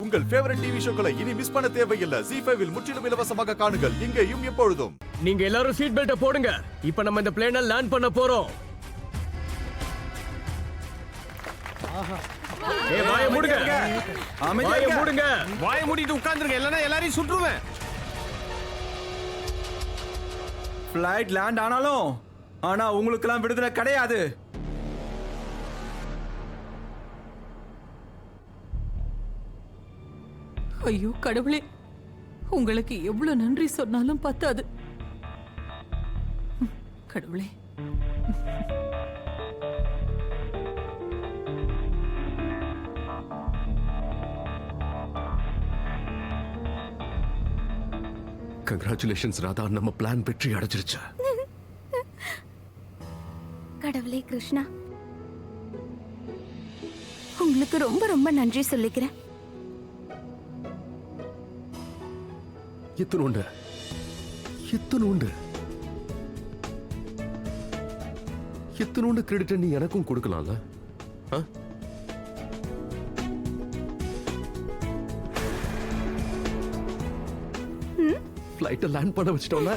உங்கள் favourite TV ஷோக்களை இனி miss பண்ண தேவையில்லை. ZEE5 இல் முற்றிலும் இலவசமாக காணுங்கள், இங்கேயும் எப்பொழுதும். நீங்க எல்லாரும் சீட் பெல்ட்ட போடுங்க. இப்ப நம்ம இந்த பிளேனை லேண்ட் பண்ண போறோம். வாயை மூடுங்க. வாயை மூடுங்க. வாயை மூடிட்டு உட்கார்ந்துருங்க, இல்லனா எல்லாரையும் சுற்றுவேன். ஃளைட் லேண்ட் ஆனாலும் ஆனா உங்களுக்கெல்லாம் விடுதலை கிடையாது. ஐயோ கடவுளே, உங்களுக்கு எவ்வளவு நன்றி சொன்னாலும் பத்தாது. கடவுளே, கங்க்ராச்சுலேஷன்ஸ் ராதா, நம்ம பிளான் வெற்றி அடைஞ்சிருச்சு. கடவுளே கிருஷ்ணா, உங்களுக்கு ரொம்ப ரொம்ப நன்றி சொல்லிக்கிறேன். இத்தனோண்டு கிரெடிட் நீ எனக்கும் கொடுக்கலாம்ல? ஃளைட்டை லேண்ட் பண்ண வச்சிட்டோம்ல.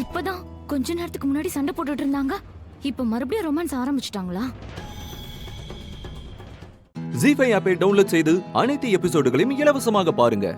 இப்பதான் கொஞ்ச நேரத்துக்கு முன்னாடி சண்டை போட்டுட்டு இருந்தாங்க, இப்ப மறுபடியும் ரொமான்ஸ் ஆரம்பிச்சிட்டாங்களா? ZEE5 ஆப்பை டவுன்லோட் செய்து அனைத்து எபிசோடுகளையும் இலவசமாக பாருங்க.